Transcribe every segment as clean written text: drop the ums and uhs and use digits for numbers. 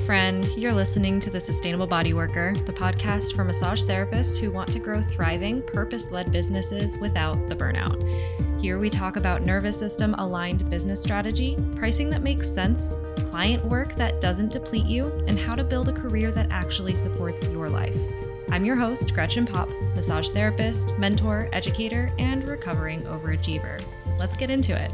friend. You're listening to The Sustainable Bodyworker, the podcast for massage therapists who want to grow thriving, purpose-led businesses without the burnout. Here we talk about nervous system aligned business strategy, pricing that makes sense, client work that doesn't deplete you, and how to build a career that actually supports your life. I'm your host, Gretchen Pop, massage therapist, mentor, educator, and recovering overachiever. Let's get into it.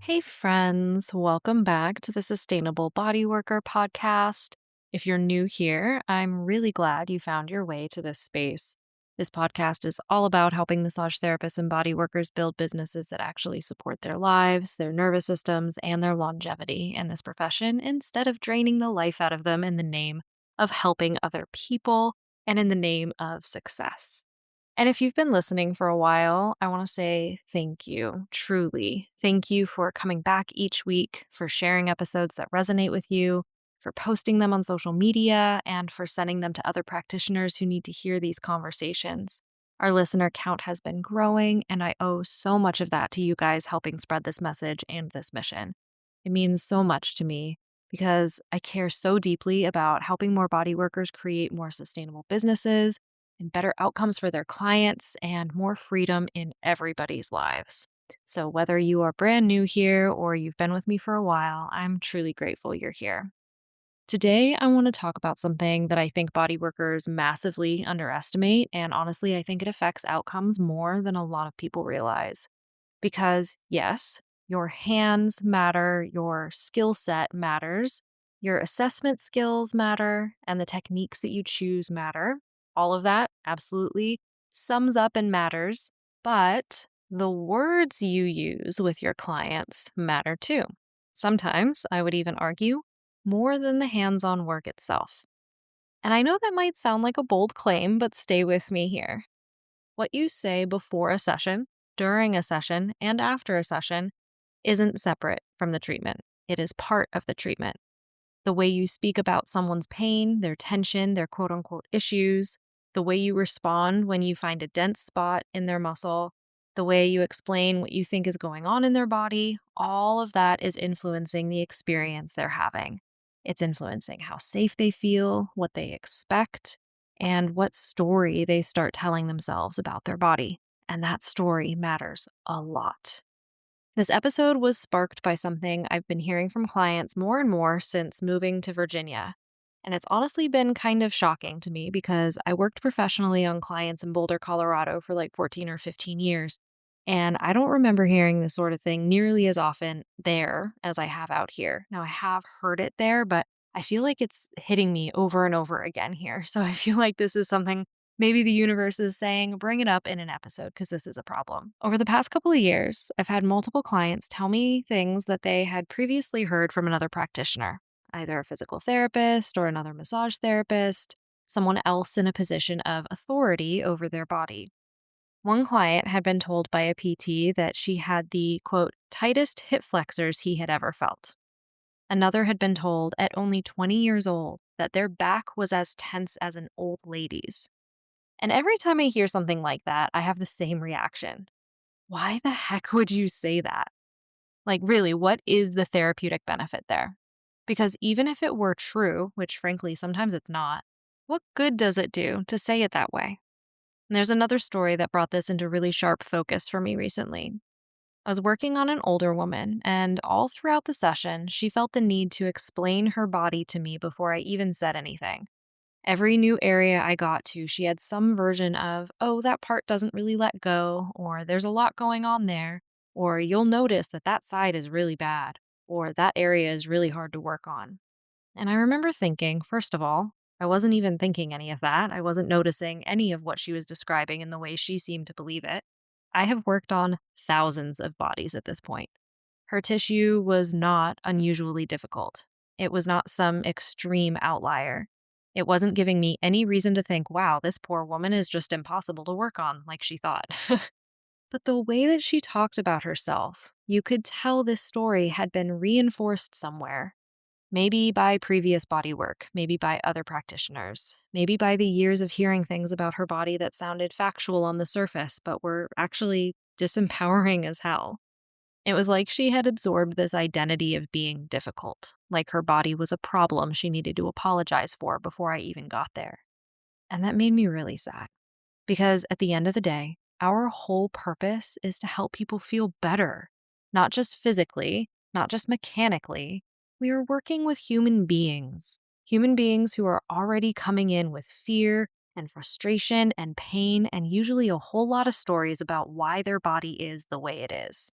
Hey friends, welcome back to the Sustainable Bodyworker podcast. If you're new here, I'm really glad you found your way to this space. This podcast is all about helping massage therapists and bodyworkers build businesses that actually support their lives, their nervous systems, and their longevity in this profession instead of draining the life out of them in the name of helping other people and in the name of success. And if you've been listening for a while, I want to say thank you, truly. Thank you for coming back each week, for sharing episodes that resonate with you, for posting them on social media, and for sending them to other practitioners who need to hear these conversations. Our listener count has been growing, and I owe so much of that to you guys helping spread this message and this mission. It means so much to me because I care so deeply about helping more body workers create more sustainable businesses and better outcomes for their clients and more freedom in everybody's lives. So whether you are brand new here or you've been with me for a while, I'm truly grateful you're here. Today, I want to talk about something that I think body workers massively underestimate, and honestly, I think it affects outcomes more than a lot of people realize. Because yes, your hands matter, your skill set matters, your assessment skills matter, and the techniques that you choose matter. All of that absolutely sums up and matters, but the words you use with your clients matter too. Sometimes, I would even argue, more than the hands-on work itself. And I know that might sound like a bold claim, but stay with me here. What you say before a session, during a session, and after a session isn't separate from the treatment. It is part of the treatment. The way you speak about someone's pain, their tension, their quote-unquote issues, the way you respond when you find a dense spot in their muscle, the way you explain what you think is going on in their body, all of that is influencing the experience they're having. It's influencing how safe they feel, what they expect, and what story they start telling themselves about their body. And that story matters a lot. This episode was sparked by something I've been hearing from clients more and more since moving to Virginia. And it's honestly been kind of shocking to me because I worked professionally on clients in Boulder, Colorado for like 14 or 15 years. And I don't remember hearing this sort of thing nearly as often there as I have out here. Now, I have heard it there, but I feel like it's hitting me over and over again here. So I feel like this is something maybe the universe is saying, bring it up in an episode because this is a problem. Over the past couple of years, I've had multiple clients tell me things that they had previously heard from another practitioner, either a physical therapist or another massage therapist, someone else in a position of authority over their body. One client had been told by a PT that she had the, quote, tightest hip flexors he had ever felt. Another had been told at only 20 years old that their back was as tense as an old lady's. And every time I hear something like that, I have the same reaction. Why the heck would you say that? Like, really, what is the therapeutic benefit there? Because even if it were true, which frankly, sometimes it's not, what good does it do to say it that way? And there's another story that brought this into really sharp focus for me recently. I was working on an older woman, and all throughout the session, she felt the need to explain her body to me before I even said anything. Every new area I got to, she had some version of, oh, that part doesn't really let go, or there's a lot going on there, or you'll notice that that side is really bad, or that area is really hard to work on. And I remember thinking, first of all, I wasn't even thinking any of that. I wasn't noticing any of what she was describing in the way she seemed to believe it. I have worked on thousands of bodies at this point. Her tissue was not unusually difficult. It was not some extreme outlier. It wasn't giving me any reason to think, wow, this poor woman is just impossible to work on, like she thought. But the way that she talked about herself, you could tell this story had been reinforced somewhere. Maybe by previous body work, maybe by other practitioners, maybe by the years of hearing things about her body that sounded factual on the surface, but were actually disempowering as hell. It was like she had absorbed this identity of being difficult, like her body was a problem she needed to apologize for before I even got there. And that made me really sad because at the end of the day, our whole purpose is to help people feel better, not just physically, not just mechanically. We are working with human beings who are already coming in with fear and frustration and pain, and usually a whole lot of stories about why their body is the way it is.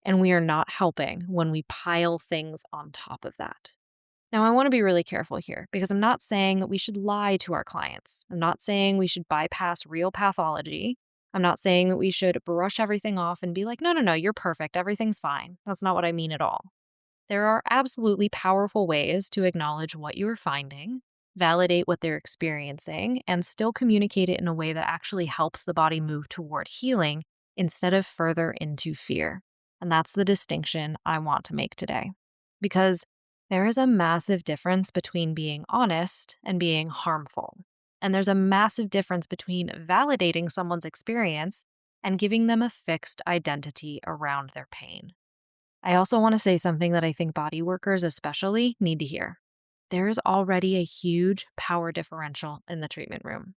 And we are not helping when we pile things on top of that. Now, I want to be really careful here because I'm not saying that we should lie to our clients. I'm not saying we should bypass real pathology. I'm not saying that we should brush everything off and be like, no, no, no, you're perfect. Everything's fine. That's not what I mean at all. There are absolutely powerful ways to acknowledge what you're finding, validate what they're experiencing, and still communicate it in a way that actually helps the body move toward healing instead of further into fear. And that's the distinction I want to make today. Because there is a massive difference between being honest and being harmful. And there's a massive difference between validating someone's experience and giving them a fixed identity around their pain. I also want to say something that I think body workers especially need to hear. There is already a huge power differential in the treatment room.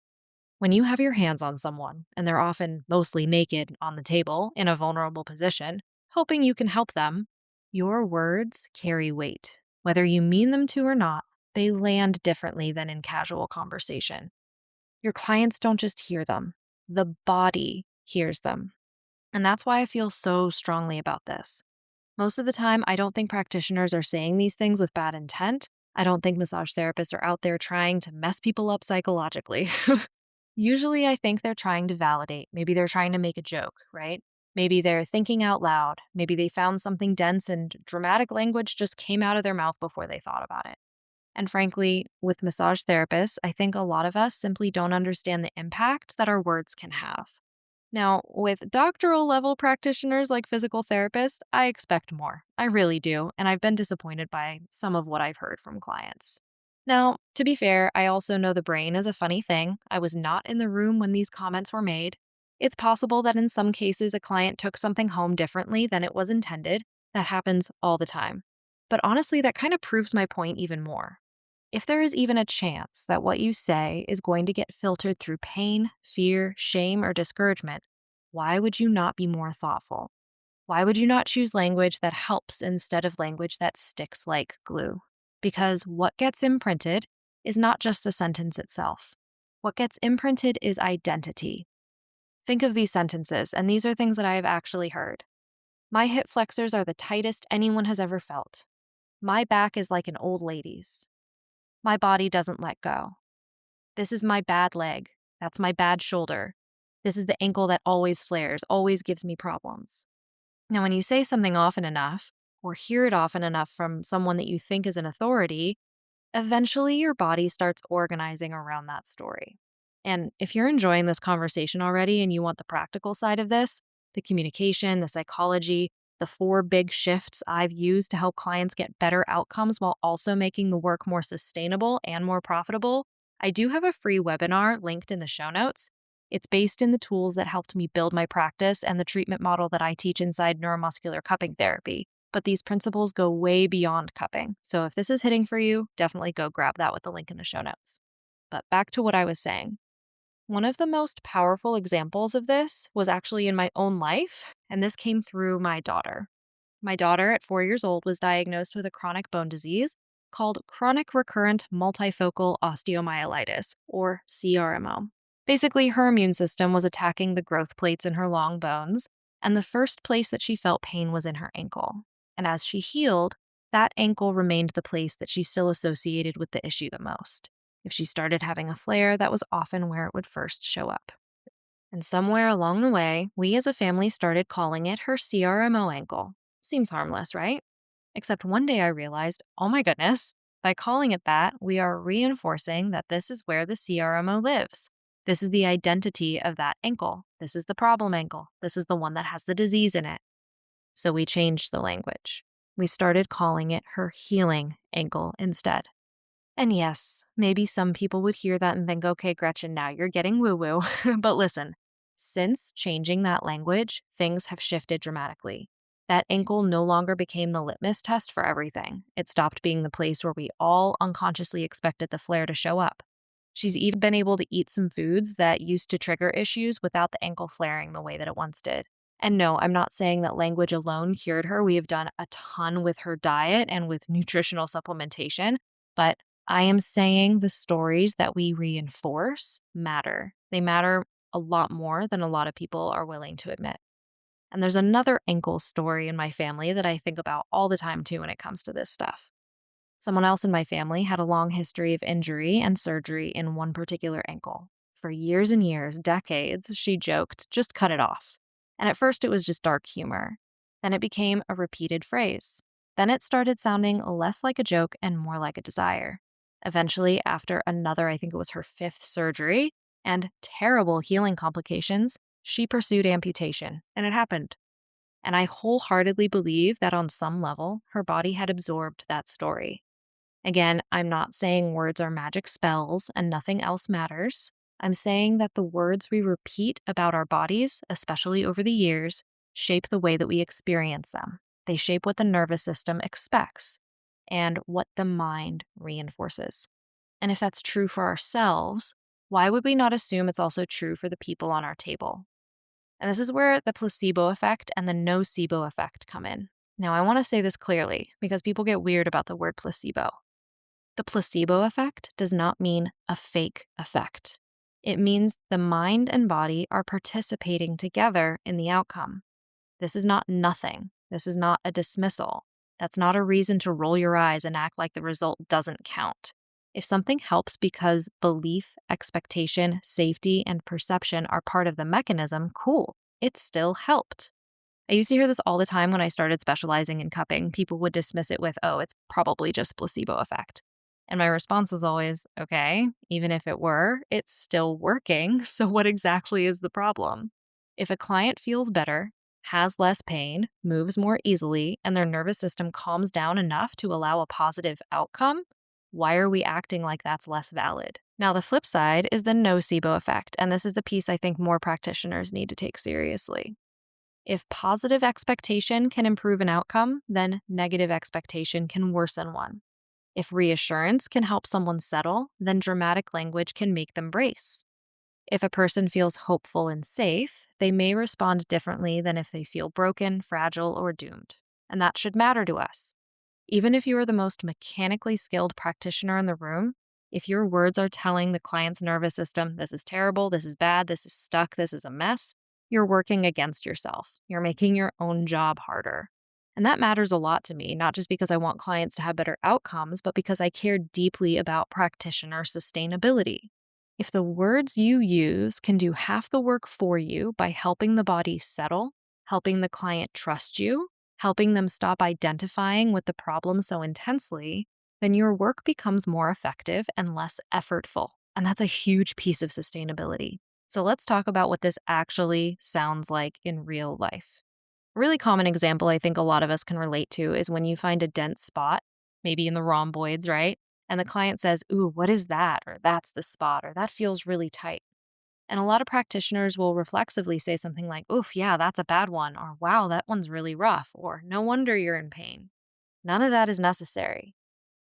When you have your hands on someone, and they're often mostly naked on the table in a vulnerable position, hoping you can help them, your words carry weight. Whether you mean them to or not, they land differently than in casual conversation. Your clients don't just hear them, the body hears them. And that's why I feel so strongly about this. Most of the time, I don't think practitioners are saying these things with bad intent. I don't think massage therapists are out there trying to mess people up psychologically. Usually, I think they're trying to validate. Maybe they're trying to make a joke, right? Maybe they're thinking out loud. Maybe they found something dense and dramatic language just came out of their mouth before they thought about it. And frankly, with massage therapists, I think a lot of us simply don't understand the impact that our words can have. Now, with doctoral level practitioners like physical therapists, I expect more. I really do, and I've been disappointed by some of what I've heard from clients. Now, to be fair, I also know the brain is a funny thing. I was not in the room when these comments were made. It's possible that in some cases a client took something home differently than it was intended. That happens all the time. But honestly, that kind of proves my point even more. If there is even a chance that what you say is going to get filtered through pain, fear, shame, or discouragement, why would you not be more thoughtful? Why would you not choose language that helps instead of language that sticks like glue? Because what gets imprinted is not just the sentence itself. What gets imprinted is identity. Think of these sentences, and these are things that I have actually heard. My hip flexors are the tightest anyone has ever felt. My back is like an old lady's. My body doesn't let go. This is my bad leg. That's my bad shoulder. This is the ankle that always flares, always gives me problems. Now, when you say something often enough, or hear it often enough from someone that you think is an authority, eventually your body starts organizing around that story. And if you're enjoying this conversation already and you want the practical side of this, the communication, the psychology, the 4 big shifts I've used to help clients get better outcomes while also making the work more sustainable and more profitable, I do have a free webinar linked in the show notes. It's based in the tools that helped me build my practice and the treatment model that I teach inside neuromuscular cupping therapy. But these principles go way beyond cupping. So if this is hitting for you, definitely go grab that with the link in the show notes. But back to what I was saying. One of the most powerful examples of this was actually in my own life, and this came through my daughter. My daughter, at 4 years old, was diagnosed with a chronic bone disease called chronic recurrent multifocal osteomyelitis, or CRMO. Basically, her immune system was attacking the growth plates in her long bones, and the first place that she felt pain was in her ankle. And as she healed, that ankle remained the place that she still associated with the issue the most. If she started having a flare, that was often where it would first show up. And somewhere along the way, we as a family started calling it her CRMO ankle. Seems harmless, right? Except one day I realized, oh my goodness, by calling it that, we are reinforcing that this is where the CRMO lives. This is the identity of that ankle. This is the problem ankle. This is the one that has the disease in it. So we changed the language. We started calling it her healing ankle instead. And yes, maybe some people would hear that and think, okay, Gretchen, now you're getting woo-woo. But listen, since changing that language, things have shifted dramatically. That ankle no longer became the litmus test for everything. It stopped being the place where we all unconsciously expected the flare to show up. She's even been able to eat some foods that used to trigger issues without the ankle flaring the way that it once did. And no, I'm not saying that language alone cured her. We have done a ton with her diet and with nutritional supplementation, but I am saying the stories that we reinforce matter. They matter a lot more than a lot of people are willing to admit. And there's another ankle story in my family that I think about all the time too when it comes to this stuff. Someone else in my family had a long history of injury and surgery in one particular ankle. For years and years, decades, she joked, just cut it off. And at first it was just dark humor. Then it became a repeated phrase. Then it started sounding less like a joke and more like a desire. Eventually, after another, I think it was her 5th surgery, and terrible healing complications, she pursued amputation, and it happened. And I wholeheartedly believe that on some level, her body had absorbed that story. Again, I'm not saying words are magic spells and nothing else matters. I'm saying that the words we repeat about our bodies, especially over the years, shape the way that we experience them. They shape what the nervous system expects and what the mind reinforces. And if that's true for ourselves, why would we not assume it's also true for the people on our table? And this is where the placebo effect and the nocebo effect come in. Now, I want to say this clearly because people get weird about the word placebo. The placebo effect does not mean a fake effect. It means the mind and body are participating together in the outcome. This is not nothing. This is not a dismissal. That's not a reason to roll your eyes and act like the result doesn't count. If something helps because belief, expectation, safety, and perception are part of the mechanism, cool. It still helped. I used to hear this all the time when I started specializing in cupping. People would dismiss it with, oh, it's probably just placebo effect. And my response was always, okay, even if it were, it's still working. So what exactly is the problem? If a client feels better, has less pain, moves more easily, and their nervous system calms down enough to allow a positive outcome, why are we acting like that's less valid? Now, the flip side is the nocebo effect, and this is the piece I think more practitioners need to take seriously. If positive expectation can improve an outcome, then negative expectation can worsen one. If reassurance can help someone settle, then dramatic language can make them brace. If a person feels hopeful and safe, they may respond differently than if they feel broken, fragile, or doomed. And that should matter to us. Even if you are the most mechanically skilled practitioner in the room, if your words are telling the client's nervous system, this is terrible, this is bad, this is stuck, this is a mess, you're working against yourself. You're making your own job harder. And that matters a lot to me, not just because I want clients to have better outcomes, but because I care deeply about practitioner sustainability. If the words you use can do half the work for you by helping the body settle, helping the client trust you, helping them stop identifying with the problem so intensely, then your work becomes more effective and less effortful. And that's a huge piece of sustainability. So let's talk about what this actually sounds like in real life. A really common example I think a lot of us can relate to is when you find a dense spot, maybe in the rhomboids, right? And the client says, ooh, what is that? Or that's the spot, or that feels really tight. And a lot of practitioners will reflexively say something like, oof, yeah, that's a bad one, or wow, that one's really rough, or no wonder you're in pain. None of that is necessary.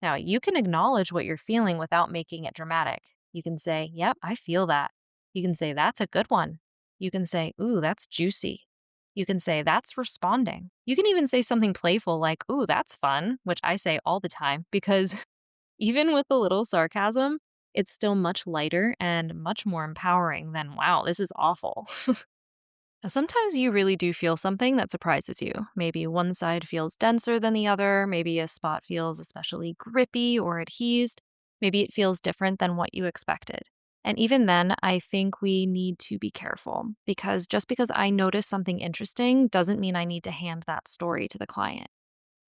Now, you can acknowledge what you're feeling without making it dramatic. You can say, yep, I feel that. You can say, that's a good one. You can say, ooh, that's juicy. You can say, that's responding. You can even say something playful like, ooh, that's fun, which I say all the time because even with a little sarcasm, it's still much lighter and much more empowering than, wow, this is awful. Now, sometimes you really do feel something that surprises you. Maybe one side feels denser than the other. Maybe a spot feels especially grippy or adhesed. Maybe it feels different than what you expected. And even then, I think we need to be careful because just because I notice something interesting doesn't mean I need to hand that story to the client.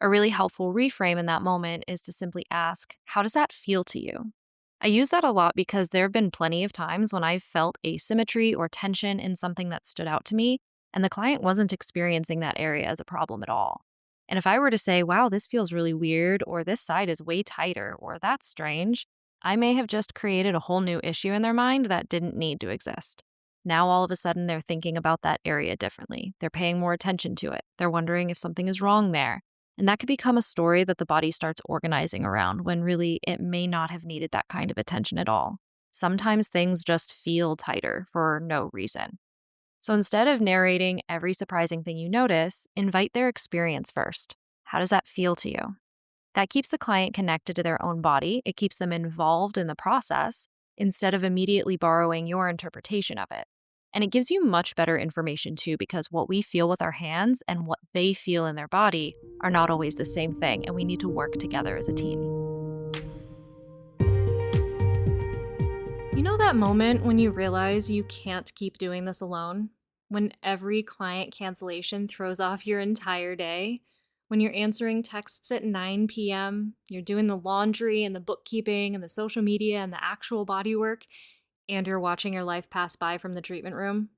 A really helpful reframe in that moment is to simply ask, how does that feel to you? I use that a lot because there have been plenty of times when I've felt asymmetry or tension in something that stood out to me, and the client wasn't experiencing that area as a problem at all. And if I were to say, wow, this feels really weird, or this side is way tighter, or that's strange, I may have just created a whole new issue in their mind that didn't need to exist. Now, all of a sudden, they're thinking about that area differently. They're paying more attention to it. They're wondering if something is wrong there. And that could become a story that the body starts organizing around when really it may not have needed that kind of attention at all. Sometimes things just feel tighter for no reason. So instead of narrating every surprising thing you notice, invite their experience first. How does that feel to you? That keeps the client connected to their own body. It keeps them involved in the process instead of immediately borrowing your interpretation of it. And it gives you much better information too, because what we feel with our hands and what they feel in their body are not always the same thing, and we need to work together as a team. You know that moment when you realize you can't keep doing this alone? When every client cancellation throws off your entire day? When you're answering texts at 9 p.m., you're doing the laundry and the bookkeeping and the social media and the actual body work, and you're watching your life pass by from the treatment room?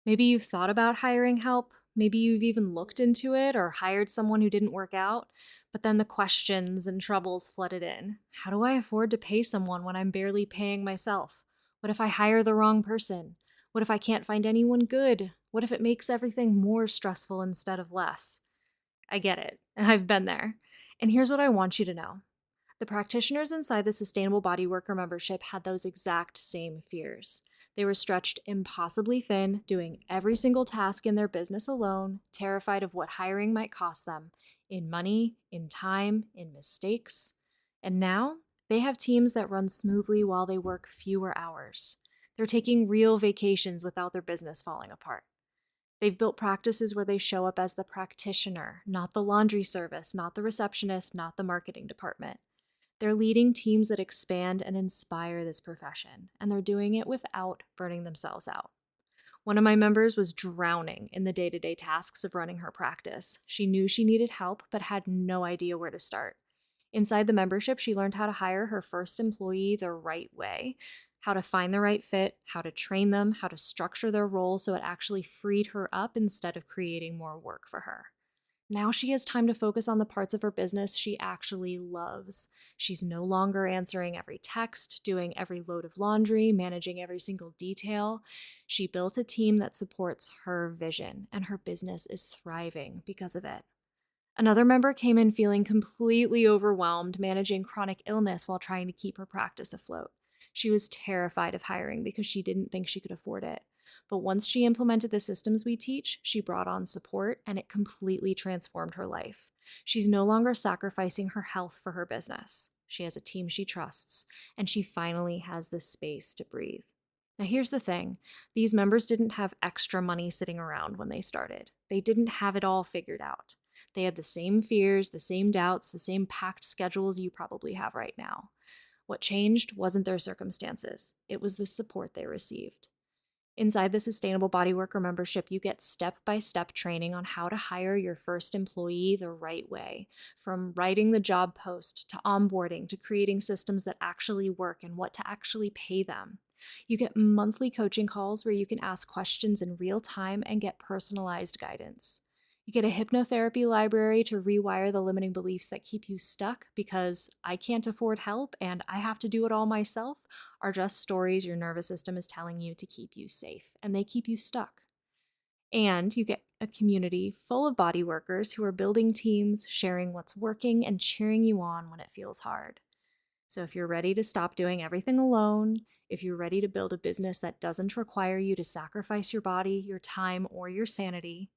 Maybe you've thought about hiring help. Maybe you've even looked into it or hired someone who didn't work out. But then the questions and troubles flooded in. How do I afford to pay someone when I'm barely paying myself? What if I hire the wrong person? What if I can't find anyone good? What if it makes everything more stressful instead of less? I get it. I've been there. And here's what I want you to know. The practitioners inside the Sustainable Bodyworker membership had those exact same fears. They were stretched impossibly thin, doing every single task in their business alone, terrified of what hiring might cost them in money, in time, in mistakes. And now they have teams that run smoothly while they work fewer hours. They're taking real vacations without their business falling apart. They've built practices where they show up as the practitioner, not the laundry service, not the receptionist, not the marketing department. They're leading teams that expand and inspire this profession, and they're doing it without burning themselves out. One of my members was drowning in the day-to-day tasks of running her practice. She knew she needed help, but had no idea where to start. Inside the membership, she learned how to hire her first employee the right way, how to find the right fit, how to train them, how to structure their role so it actually freed her up instead of creating more work for her. Now she has time to focus on the parts of her business she actually loves. She's no longer answering every text, doing every load of laundry, managing every single detail. She built a team that supports her vision, and her business is thriving because of it. Another member came in feeling completely overwhelmed, managing chronic illness while trying to keep her practice afloat. She was terrified of hiring because she didn't think she could afford it. But once she implemented the systems we teach, she brought on support, and it completely transformed her life. She's no longer sacrificing her health for her business. She has a team she trusts, and she finally has the space to breathe. Now, here's the thing. These members didn't have extra money sitting around when they started. They didn't have it all figured out. They had the same fears, the same doubts, the same packed schedules you probably have right now. What changed wasn't their circumstances. It was the support they received. Inside the Sustainable Bodyworker membership, you get step-by-step training on how to hire your first employee the right way, from writing the job post to onboarding to creating systems that actually work and what to actually pay them. You get monthly coaching calls where you can ask questions in real time and get personalized guidance. You get a hypnotherapy library to rewire the limiting beliefs that keep you stuck because I can't afford help and I have to do it all myself are just stories your nervous system is telling you to keep you safe, and they keep you stuck. And you get a community full of body workers who are building teams, sharing what's working, and cheering you on when it feels hard. So if you're ready to stop doing everything alone, if you're ready to build a business that doesn't require you to sacrifice your body, your time, or your sanity,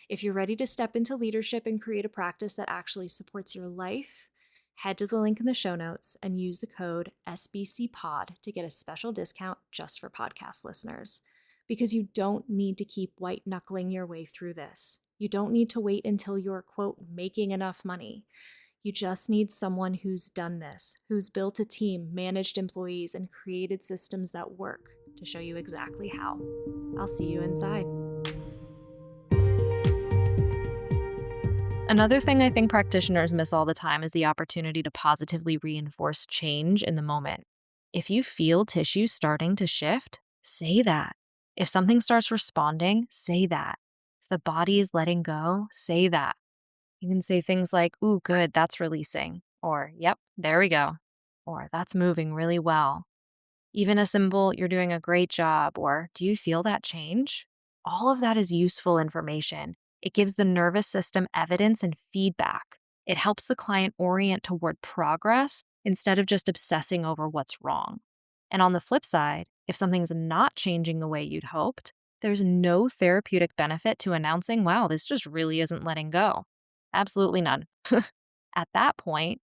if you're ready to step into leadership and create a practice that actually supports your life, head to the link in the show notes and use the code SBCPOD to get a special discount just for podcast listeners. Because you don't need to keep white knuckling your way through this. You don't need to wait until you're, quote, making enough money. You just need someone who's done this, who's built a team, managed employees, and created systems that work to show you exactly how. I'll see you inside. Another thing I think practitioners miss all the time is the opportunity to positively reinforce change in the moment. If you feel tissue starting to shift, say that. If something starts responding, say that. If the body is letting go, say that. You can say things like, "Ooh, good, that's releasing," or "Yep, there we go," or "That's moving really well." Even a simple, "You're doing a great job," or "Do you feel that change?" All of that is useful information. It gives the nervous system evidence and feedback. It helps the client orient toward progress instead of just obsessing over what's wrong. And on the flip side, if something's not changing the way you'd hoped, there's no therapeutic benefit to announcing, "Wow, this just really isn't letting go." Absolutely none. At that point,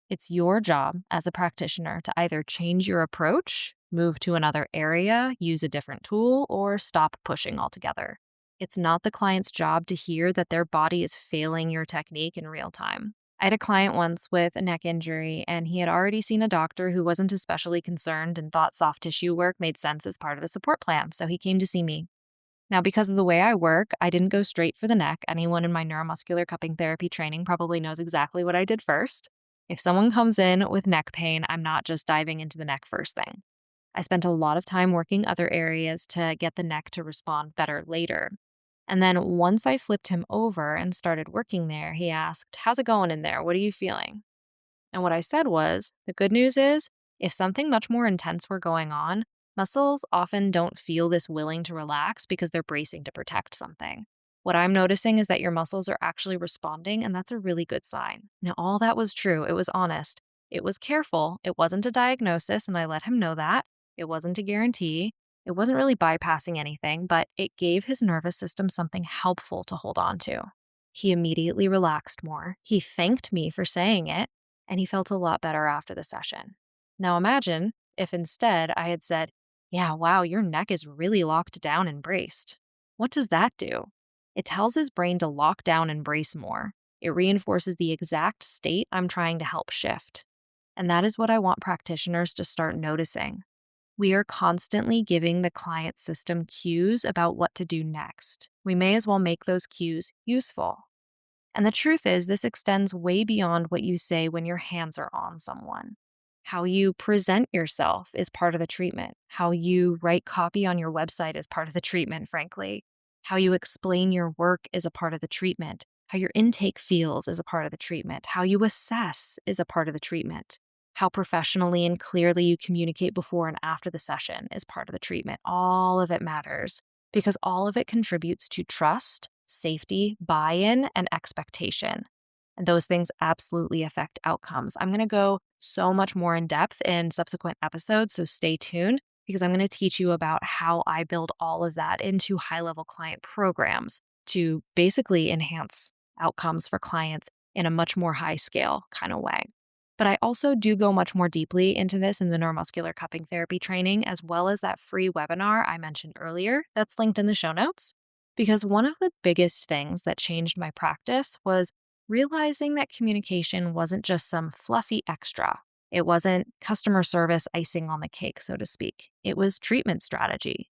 it's your job as a practitioner to either change your approach, move to another area, use a different tool, or stop pushing altogether. It's not the client's job to hear that their body is failing your technique in real time. I had a client once with a neck injury, and he had already seen a doctor who wasn't especially concerned and thought soft tissue work made sense as part of a support plan, so he came to see me. Now, because of the way I work, I didn't go straight for the neck. Anyone in my neuromuscular cupping therapy training probably knows exactly what I did first. If someone comes in with neck pain, I'm not just diving into the neck first thing. I spent a lot of time working other areas to get the neck to respond better later. And then once I flipped him over and started working there, he asked, "How's it going in there? What are you feeling?" And what I said was, the good news is, if something much more intense were going on, muscles often don't feel this willing to relax because they're bracing to protect something. What I'm noticing is that your muscles are actually responding, and that's a really good sign. Now, all that was true. It was honest. It was careful. It wasn't a diagnosis, and I let him know that. It wasn't a guarantee. It wasn't really bypassing anything, but it gave his nervous system something helpful to hold on to. He immediately relaxed more. He thanked me for saying it, and he felt a lot better after the session. Now imagine if instead I had said, "Yeah, wow, your neck is really locked down and braced." What does that do? It tells his brain to lock down and brace more. It reinforces the exact state I'm trying to help shift. And that is what I want practitioners to start noticing. We are constantly giving the client system cues about what to do next. We may as well make those cues useful. And the truth is, this extends way beyond what you say when your hands are on someone. How you present yourself is part of the treatment. How you write copy on your website is part of the treatment, frankly. How you explain your work is a part of the treatment. How your intake feels is a part of the treatment. How you assess is a part of the treatment. How professionally and clearly you communicate before and after the session is part of the treatment. All of it matters because all of it contributes to trust, safety, buy-in, and expectation. And those things absolutely affect outcomes. I'm going to go so much more in depth in subsequent episodes, so stay tuned because I'm going to teach you about how I build all of that into high-level client programs to basically enhance outcomes for clients in a much more high-scale kind of way. But I also do go much more deeply into this in the neuromuscular cupping therapy training, as well as that free webinar I mentioned earlier that's linked in the show notes. Because one of the biggest things that changed my practice was realizing that communication wasn't just some fluffy extra. It wasn't customer service icing on the cake, so to speak. It was treatment strategy.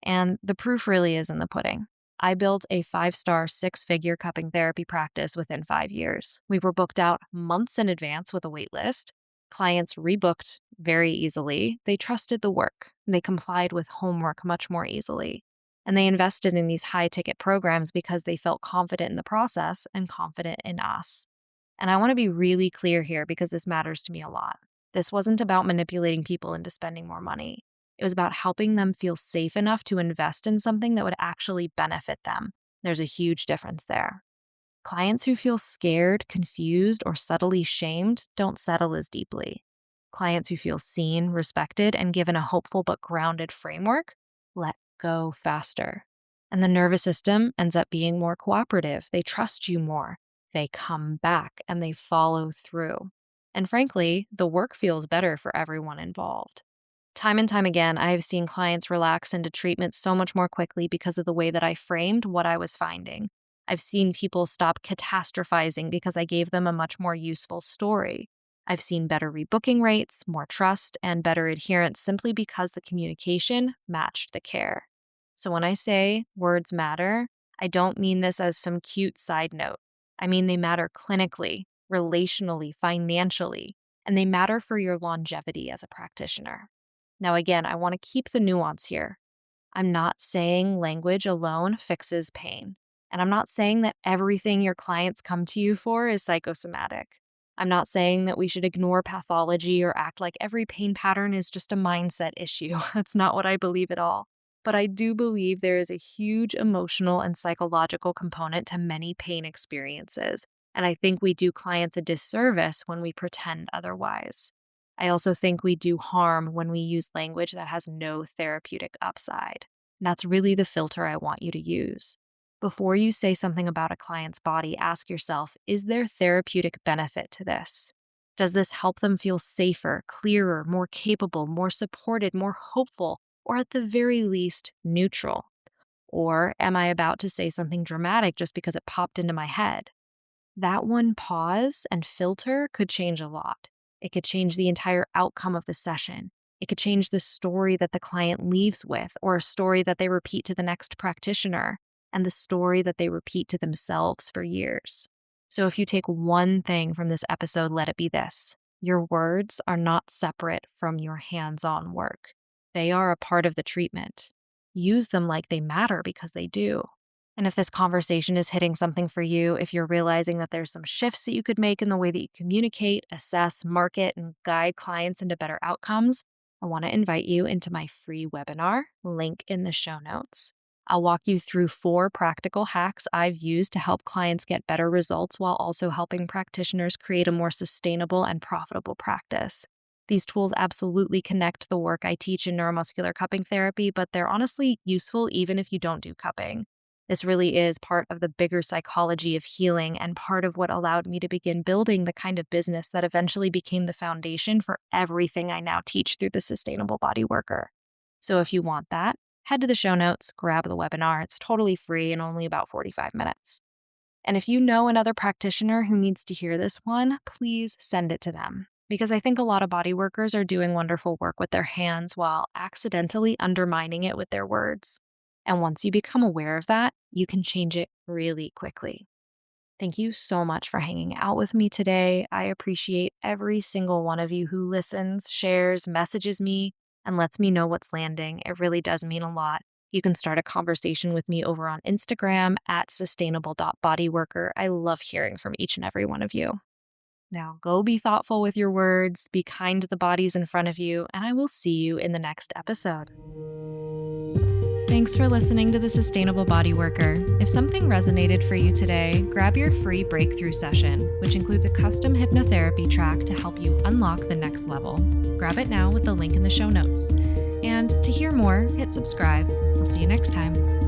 And the proof really is in the pudding. I built a 5-star, 6-figure cupping therapy practice within 5 years. We were booked out months in advance with a wait list. Clients rebooked very easily. They trusted the work. They complied with homework much more easily. And they invested in these high-ticket programs because they felt confident in the process and confident in us. And I want to be really clear here because this matters to me a lot. This wasn't about manipulating people into spending more money. It was about helping them feel safe enough to invest in something that would actually benefit them. There's a huge difference there. Clients who feel scared, confused, or subtly shamed don't settle as deeply. Clients who feel seen, respected, and given a hopeful but grounded framework let go faster. And the nervous system ends up being more cooperative. They trust you more. They come back and they follow through. And frankly, the work feels better for everyone involved. Time and time again, I have seen clients relax into treatment so much more quickly because of the way that I framed what I was finding. I've seen people stop catastrophizing because I gave them a much more useful story. I've seen better rebooking rates, more trust, and better adherence simply because the communication matched the care. So when I say words matter, I don't mean this as some cute side note. I mean they matter clinically, relationally, financially, and they matter for your longevity as a practitioner. Now, again, I want to keep the nuance here. I'm not saying language alone fixes pain. And I'm not saying that everything your clients come to you for is psychosomatic. I'm not saying that we should ignore pathology or act like every pain pattern is just a mindset issue. That's not what I believe at all. But I do believe there is a huge emotional and psychological component to many pain experiences. And I think we do clients a disservice when we pretend otherwise. I also think we do harm when we use language that has no therapeutic upside. And that's really the filter I want you to use. Before you say something about a client's body, ask yourself, is there therapeutic benefit to this? Does this help them feel safer, clearer, more capable, more supported, more hopeful, or at the very least, neutral? Or am I about to say something dramatic just because it popped into my head? That one pause and filter could change a lot. It could change the entire outcome of the session. It could change the story that the client leaves with, or a story that they repeat to the next practitioner, and the story that they repeat to themselves for years. So if you take one thing from this episode, let it be this: your words are not separate from your hands-on work. They are a part of the treatment. Use them like they matter, because they do. And if this conversation is hitting something for you, if you're realizing that there's some shifts that you could make in the way that you communicate, assess, market, and guide clients into better outcomes, I want to invite you into my free webinar, link in the show notes. I'll walk you through 4 practical hacks I've used to help clients get better results while also helping practitioners create a more sustainable and profitable practice. These tools absolutely connect the work I teach in neuromuscular cupping therapy, but they're honestly useful even if you don't do cupping. This really is part of the bigger psychology of healing and part of what allowed me to begin building the kind of business that eventually became the foundation for everything I now teach through the Sustainable Bodyworker. So if you want that, head to the show notes, grab the webinar. It's totally free and only about 45 minutes. And if you know another practitioner who needs to hear this one, please send it to them. Because I think a lot of body workers are doing wonderful work with their hands while accidentally undermining it with their words. And once you become aware of that, you can change it really quickly. Thank you so much for hanging out with me today. I appreciate every single one of you who listens, shares, messages me, and lets me know what's landing. It really does mean a lot. You can start a conversation with me over on Instagram at sustainable.bodyworker. I love hearing from each and every one of you. Now go be thoughtful with your words, be kind to the bodies in front of you, and I will see you in the next episode. Thanks for listening to the Sustainable Bodyworker. If something resonated for you today, grab your free breakthrough session, which includes a custom hypnotherapy track to help you unlock the next level. Grab it now with the link in the show notes. And to hear more, hit subscribe. We'll see you next time.